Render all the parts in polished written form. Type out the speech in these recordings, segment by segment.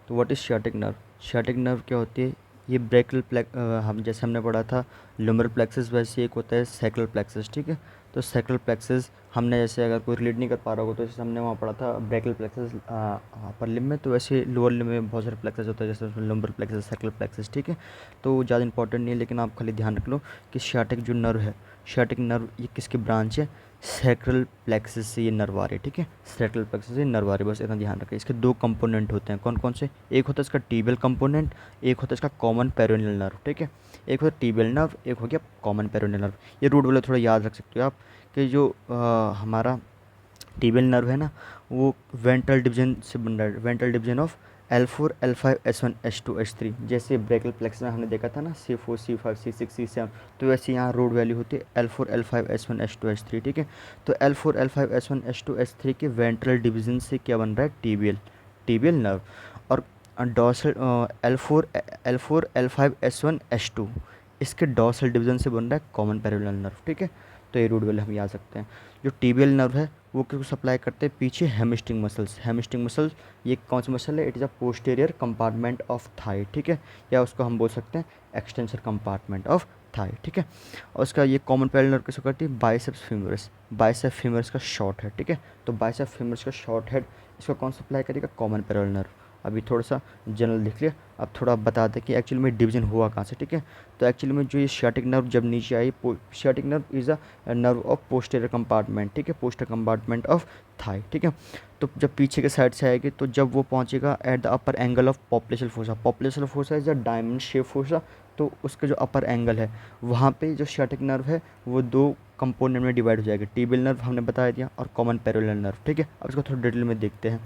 तो what is sciatic nerve? Sciatic nerve क्या होती है? ये ब्रेकियल प्लेक्स, हम जैसे हमने पढ़ा था लुम्बर प्लेक्सस, वैसे एक होता है सैक्रल प्लेक्सस, ठीक है। तो सैक्रल प्लेक्सस हमने जैसे अगर कोई रिलेट नहीं कर पा रहा होगा तो जैसे हमने वहाँ पढ़ा था ब्रेकियल प्लेक्सस अपर लिम्ब में, तो वैसे लोअर लिम्ब में बहुत सारे प्लेक्सस होते हैं, जैसे उसमें लुम्बर प्लेक्सस, सैक्रल प्लेक्सस, ठीक है। तो ज़्यादा इंपॉर्टेंट नहीं है, लेकिन आप खाली ध्यान रख लो कि शियाटिक जो नर्व है, शियाटिक नर्व ये किसकी ब्रांच है? सैक्रल प्लेक्सस से ये नर्व आ रही है, ठीक है। सैक्रल प्लेक्सस से नर्व आ रही है, बस इतना ध्यान रखें। इसके दो कंपोनेंट होते हैं, कौन कौन से? एक होता है इसका टीबियल कंपोनेंट, एक होता है इसका कॉमन पेरोनियल नर्व, ठीक है। एक होता है टीबियल नर्व, एक हो गया कॉमन पेरोनियल नर्व। ये रूट वाले थोड़ा याद रख सकते हो आप कि जो हमारा टीबियल नर्व है ना, वो वेंट्रल डिवीजन से बन रहा है, ventral division of L4 L5 S1 S2 S3। जैसे ब्रेकियल प्लेक्स में हमने देखा था ना C4 C5 C6 C7, तो वैसे यहाँ रोड वैल्यू होती है L4 L5 S1 S2 S3, ठीक है। तो L4 L5 S1 S2 S3 के वेंट्रल डिवीजन से क्या बन रहा है? Tibial, tibial nerve. और dorsal L4 L5 S1 S2 इसके डॉर्सल डिवीजन से बन रहा है कॉमन पेरिनेल नर्व, ठीक है। तो ये रूट वाले हम याद सकते हैं। जो टीबियल नर्व है वो किसको सप्लाई करते हैं? पीछे हेमस्ट्रिंग मसल्स। हेमस्ट्रिंग मसल्स ये कौन सा मसल है? It is a posterior compartment of thigh, ठीक है। या उसको हम बोल सकते हैं एक्सटेंसर कंपार्टमेंट ऑफ थाई, ठीक है। और उसका ये कॉमन पेरिनेल नर्व किसको करती है? Biceps femoris. बाइसेप फीमोरिस का शॉर्ट हेड, ठीक है। तो बाइसेप फीमोरिस का शॉर्ट हेड इसको कौन सप्लाई करेगा? Common peroneal nerve. अभी थोड़ा सा जनरल देख लिया, अब थोड़ा बता दें कि एक्चुअली में डिवीजन हुआ कहाँ से, ठीक है। तो एक्चुअली में जो ये शियाटिक नर्व जब नीचे आई, sciatic nerve is a nerve of posterior compartment, ठीक है, पोस्टीरियर कंपार्टमेंट ऑफ थाई, ठीक है। तो जब पीछे के साइड से आएगी तो जब वो पहुंचेगा at the upper angle of popliteal fossa. Popliteal fossa is a diamond shape fossa. तो उसके जो अपर एंगल है वहाँ पे जो शियाटिक नर्व है वो दो कंपोनेंट में डिवाइड हो जाएगा। टीबियल नर्व हमने बता दिया और कॉमन पेरिनेल नर्व, ठीक है। अब इसको थोड़ा डिटेल में देखते हैं।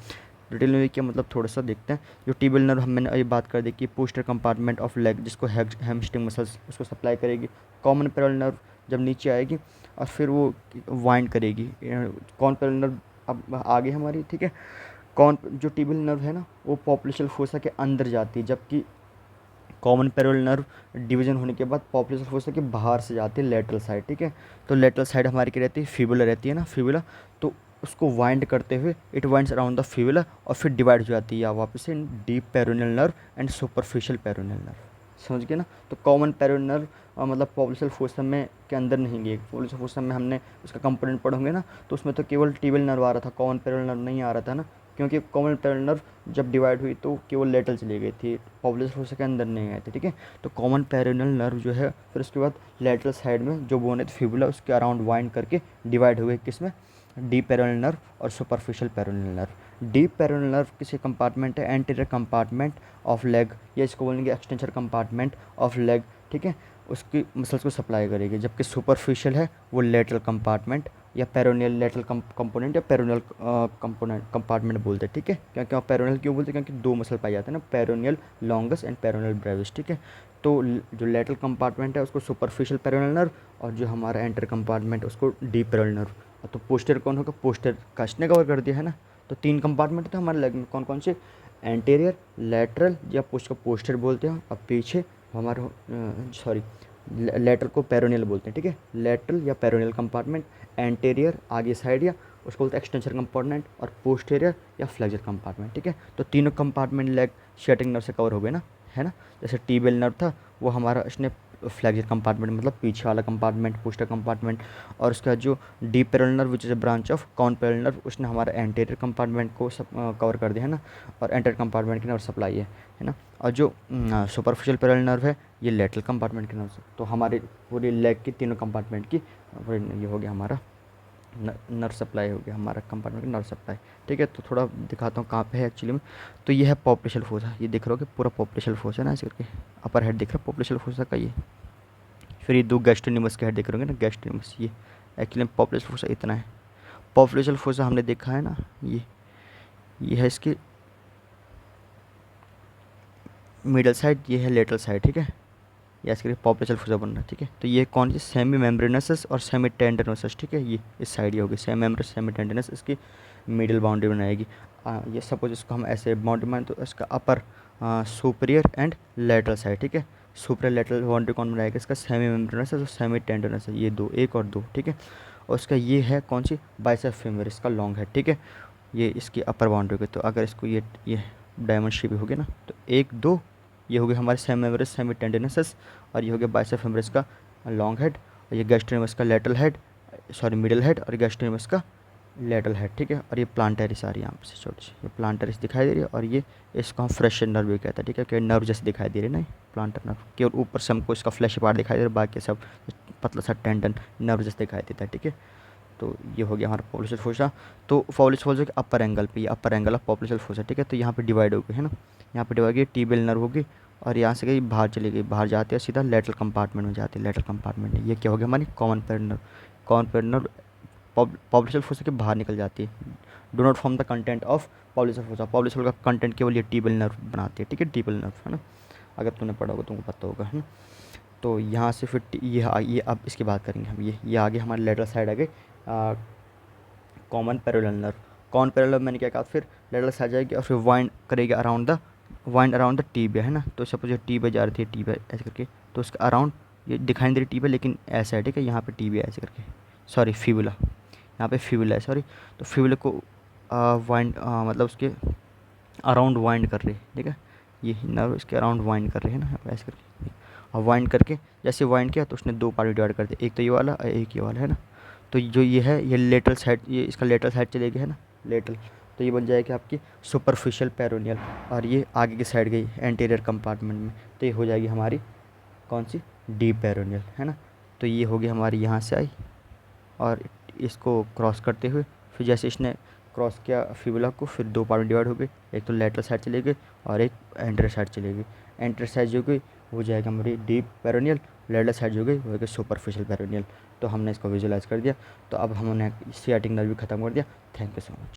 डिटेल में क्या मतलब थोड़ा सा देखते हैं। जो टीबियल नर्व मैंने अभी बात कर दी कि पोस्टर कंपार्टमेंट ऑफ लेग, जिसको हैमस्ट्रिंग मसल्स उसको सप्लाई करेगी। कॉमन पेरिनेल नर्व जब नीचे आएगी और फिर वो वाइंड करेगी। कॉमन पेरिनेल नर्व अब आगे हमारी, ठीक है। कौन जो टीबियल नर्व है ना वो पॉपुलेशनल फोसा के अंदर जाती है, जबकि कॉमन पेरिनेल नर्व डिवीजन होने के बाद पॉपुलेशनल फोसा के बाहर से जाती है लेटरल साइड, ठीक है। तो लेटरल साइड हमारी क्या रहती है? फिबुला रहती है ना, फिबुला। तो उसको वाइंड करते हुए it winds around the fibula और फिर डिवाइड हो जाती है या वापस से deep peroneal nerve and superficial peroneal nerve. समझ गए ना? तो कॉमन पेरिनेल नर्व मतलब पॉपुलेशनल फोसा में के अंदर नहीं गई। पॉपुलेशनल फोसा में हमने उसका कंपोनेंट पढ़ोगे ना, तो उसमें तो केवल टीबियल नर्व आ रहा था, कॉमन पेरिनेल नर्व नहीं आ रहा था ना, क्योंकि कॉमन पेरिनेल नर्व जब डिवाइड हुई तो केवल लेटरल चली गई थी, पॉपुलेशनल फोसा के अंदर नहीं आए थे, ठीक है। तो कॉमन पेरिनेल नर्व जो है फिर उसके बाद लेटरल साइड में जो बोन है फिबुला उसके अराउंड वाइंड करके डिवाइड हुए किस में? डीप पेरिनेल नर्व और superficial peroneal nerve. Deep peroneal nerve किसी कंपार्टमेंट है? एंटीरियर कंपार्टमेंट ऑफ लेग, या इसको बोलेंगे एक्सटेंसर कंपार्टमेंट ऑफ लेग, ठीक है। उसकी मसल्स को सप्लाई करेगी। जबकि सुपरफिशियल है वो लेटरल कंपार्टमेंट या पेरोनियल लेटरल कंपोनेंट या पेरोनियल कंपोनेंट कंपार्टमेंट बोलते हैं, ठीक है। क्योंकि पेरोनियल क्यों बोलते हैं? क्योंकि दो मसल पाए जाते हैं ना, peroneal longus and peroneal Brevis, ठीक है। तो जो लेटरल कंपार्टमेंट है उसको सुपरफिशियल पेरोनियल नर्व, और जो हमारा एंटर कंपार्टमेंट उसको डीप पेरोनियल नर्व। तो पोस्टर कौन होगा? पोस्टर कास्ट ने कवर कर दिया है ना। तो तीन कंपार्टमेंट थे हमारे लेग में, कौन कौन से? एंटीरियर, लेटरल या उसको पोस्टर बोलते हैं, और पीछे हमारे सॉरी लेटरल को पेरोनियल बोलते हैं, ठीक है। लेटरल या पेरोनियल कंपार्टमेंट, एंटीरियर आगे साइड या उसको बोलते हैं एक्सटेंसर कंपार्टमेंट, और पोस्टीरियर या फ्लेक्सर कंपार्टमेंट, ठीक है। तो तीनों कंपार्टमेंट लेग शियाटिक नर्व से कवर हो गए ना, है ना। जैसे टीबियल नर्व था वो हमारा इसने फ्लेक्सर कंपार्टमेंट मतलब पीछे वाला कंपार्टमेंट, पोस्टर कंपार्टमेंट, और उसका जो deep peroneal nerve which is a branch of common peroneal nerve उसने हमारा एंटीरियर कंपार्टमेंट को कवर कर दिया है ना, और एंटीरियर कंपार्टमेंट की नर्व सप्लाई है ना। और जो सुपरफिशियल पेरिनेल नर्व है ये लेटरल कंपार्टमेंट के नर्व से। तो हमारे पूरी लेग की तीनों कंपार्टमेंट की ये हो गया हमारा नर्व सप्लाई, हो गया हमारा कंपार्टमेंट का नर्व सप्लाई, ठीक है। तो थोड़ा दिखाता हूँ कहाँ पे है एक्चुअली में। तो ये है पॉपुलेशनल फोसा, ये देख रहे हो कि पूरा पॉपुलेशनल फोसा है ना, ऐसे करके अपर हेड दिख रहा है पॉपुलेशनल फोसा का ये। फिर ये दो गैस्ट्रोनिमस के हेड दिख रहे होंगे ना, गैस्ट्रोनिमस, ये एक्चुअली में पॉपुलेशनल फोसा इतना है। पॉपुलेशनल फोसा हमने देखा है ना, ये है इसकी मिडल साइड, ये है लेटरल साइड, ठीक है। या इसके लिए पॉपुलेशनल फोसा बन रहा है, ठीक है। तो ये कौन सी? सेमी मेम्ब्रेनस और सेमी टेंडनोसस, ठीक है। ये इस साइड ये होगी सेमी मेम्ब्रेनस सेमी टेंडनस, इसकी मिडिल बाउंड्री बनाएगी। ये सपोज इसको हम ऐसे बाउंड्री बनाए तो इसका अपर सुपरियर एंड लेटरल साइड, ठीक है। सुपरियर लेटरल बाउंड्री कौन बनाएगा? इसका सेमी मेम्ब्रेनस और सेमी टेंडनस है, ये दो, एक और दो, ठीक है। और उसका ये है कौन सी? बाइसेप फीमर, इसका लॉन्ग है, ठीक है। ये इसकी अपर बाउंड्री के, तो अगर इसको ये डायमंड शेप हो गया ना। तो 1 2 ये हो गया हमारे सेमी सेमी टेंडिनस, और ये हो गया बाइसेप्स फेमोरिस का लॉन्ग हेड, और ये गैस्ट्रोनमस का lateral head, sorry middle head, और गैस्ट्रोनमस का लेटरल हेड, ठीक है। और ये प्लांटरिस आ रही है यहाँ पे छोटी सी, ये प्लांटरिस दिखाई दे रही है, और ये इसको हम फ्रेश नर्व भी कहते हैं, ठीक है, कि नर्व जैसे दिखाई दे रही है ना प्लांटर नर्व, केवल ऊपर से हमको इसका फ्लैश पार्ट दिखाई दे रहा है, बाकी सब पतला सा टेंडन नर्व जैसे दिखाई देता है, ठीक है। तो ये हो गया हमारा पॉप्युलेशन फोसा। तो पॉप्युलेशन फोसा के अपर एंगल पे, ये अपर एंगल ऑफ पॉप्युलेशन फोसा, ठीक है। तो यहाँ पे डिवाइड हो गई है ना, यहाँ पे डिवाइड गई, टीबियल नर्व होगी, और यहाँ से गई बाहर चली गई, बाहर जाती है सीधा लेटरल कंपार्टमेंट में जाती है, लेटरल कंपार्टमेंट। ये क्या हो गया हमारी common peroneal nerve. Common peroneal nerve popliteal fossa के बाहर निकल जाती है, do not form the content of popliteal fossa. Popliteal का कंटेंट केवल ये टीबियल नर्व बनाती है, ठीक है, टीबियल नर्व, है ना। अगर तुमने पढ़ा होगा तुमको पता होगा, है ना। तो यहाँ से फिर ये अब इसकी बात करेंगे हम, ये आगे हमारे लेटरल साइड आ गए common parallel nerve. Common parallel मैंने क्या कहा, फिर लेटरल साइड जाएगी और फिर वाइंड अराउंड द टीबिया, है ना। तो सपोज ये टीबिया जा रही थी, टीबिया ऐसे करके, तो उसके अराउंड ये दिखाई नहीं दे रही टीबिया, लेकिन ऐसा है, ठीक है, यहाँ पे टीबिया ऐसे करके, सॉरी फिबुला, यहाँ पे फिबुला है, सॉरी। तो फिबुला को वाइंड मतलब उसके अराउंड वाइंड कर रही है, ठीक है, ये नर्व इसके अराउंड वाइंड कर रही है ना, ऐसे करके। और वाइंड करके जैसे वाइंड किया तो उसने 2 पार्ट में डिवाइड कर दिया, एक तो ये वाला और एक ये वाला, है ना। तो जो ये है ये लेटरल साइड, ये इसका लेटरल साइड चलेगी, है ना, लेटरल। तो ये बन जाएगी आपकी सुपरफिशियल पेरोनियल, और ये आगे की साइड गई एंटीरियर कंपार्टमेंट में, तो ये हो जाएगी हमारी कौन सी, डीप पेरोनियल, है ना। तो ये होगी हमारी यहाँ से आई, और इसको क्रॉस करते हुए फिर जैसे इसने क्रॉस किया फिबुला को, फिर 2 पार्ट में डिवाइड हो गई, एक तो लेटरल साइड चली गई और एक एंटीरियर साइड चली गई। एंटीरियर साइड जो गई हो जाएगा हमारी डीप पेरोनियल, लेटरल साइड जो गई वो होगी सुपरफिशियल पेरोनियल। तो हमने इसको विजुलाइज कर दिया। तो अब हमने सियाटिक नर्व भी खत्म कर दिया। Thank you so much.